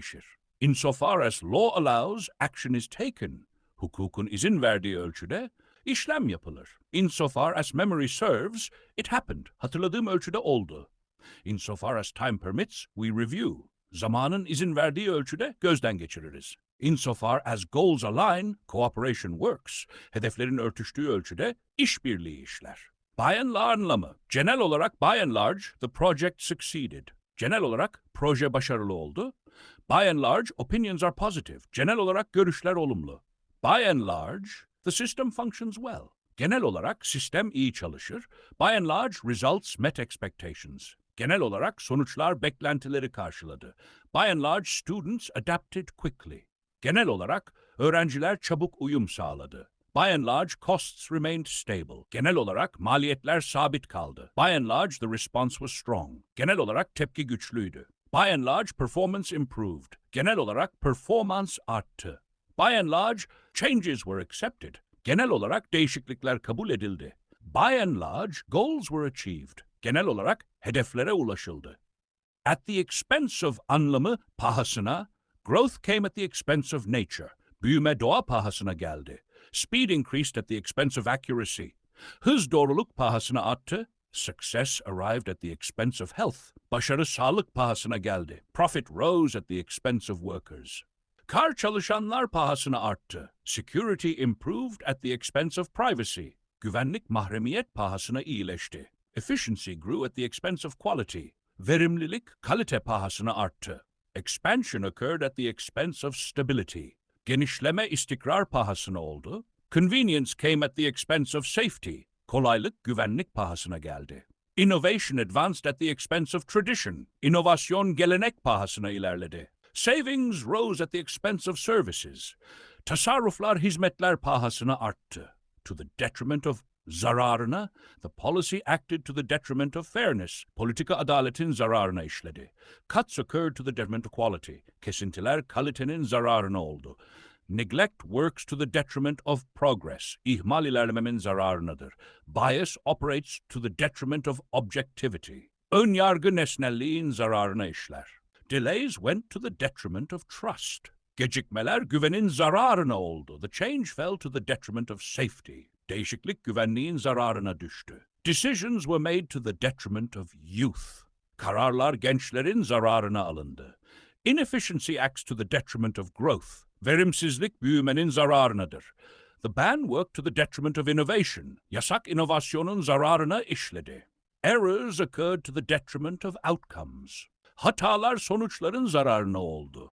değişir. Insofar as law allows, action is taken. Hukukun izin verdiği ölçüde işlem yapılır. Insofar as memory serves, it happened. Hatırladığım ölçüde oldu. Insofar as time permits, we review. Zamanın izin verdiği ölçüde gözden geçiririz. Insofar as goals align, cooperation works. Hedeflerin örtüştüğü ölçüde işbirliği işler. By and large anlamı. Genel olarak by and large, the project succeeded. Genel olarak proje başarılı oldu. By and large, opinions are positive. Genel olarak görüşler olumlu. By and large, the system functions well. Genel olarak sistem iyi çalışır. By and large, results met expectations. Genel olarak sonuçlar beklentileri karşıladı. By and large, students adapted quickly. Genel olarak öğrenciler çabuk uyum sağladı. By and large, costs remained stable. Genel olarak maliyetler sabit kaldı. By and large, the response was strong. Genel olarak tepki güçlüydü. By and large, performance improved. Genel olarak performans arttı. By and large, changes were accepted. Genel olarak değişiklikler kabul edildi. By and large, goals were achieved. Genel olarak hedeflere ulaşıldı. At the expense of anlamı pahasına, growth came at the expense of nature. Büyüme doğa pahasına geldi. Speed increased at the expense of accuracy. Hız doğruluk pahasına arttı. Success arrived at the expense of health. Başarı sağlık pahasına geldi. Profit rose at the expense of workers. Kar çalışanlar pahasına arttı. Security improved at the expense of privacy. Güvenlik mahremiyet pahasına iyileşti. Efficiency grew at the expense of quality. Verimlilik kalite pahasına arttı. Expansion occurred at the expense of stability. Genişleme istikrar pahasına oldu. Convenience came at the expense of safety. Kolaylık güvenlik pahasına geldi. Innovation advanced at the expense of tradition. İnovasyon gelenek pahasına ilerledi. Savings rose at the expense of services. Tasarruflar hizmetler pahasına arttı. To the detriment of zararına, the policy acted to the detriment of fairness. Politika adaletin zararına işledi. Cuts occurred to the detriment of quality. Kesintiler kalitenin zararına oldu. Neglect works to the detriment of progress. İhmal ilerlememin zararınadır. Bias operates to the detriment of objectivity. Ön yargı nesnelliğin zararına işler. Delays went to the detriment of trust. Gecikmeler güvenin zararına oldu. The change fell to the detriment of safety. Değişiklik güvenliğin zararına düştü. Decisions were made to the detriment of youth. Kararlar gençlerin zararına alındı. Inefficiency acts to the detriment of growth. Verimsizlik büyümenin zararınadır. The ban worked to the detriment of innovation. Yasak inovasyonun zararına işledi. Errors occurred to the detriment of outcomes. Hatalar sonuçların zararına oldu.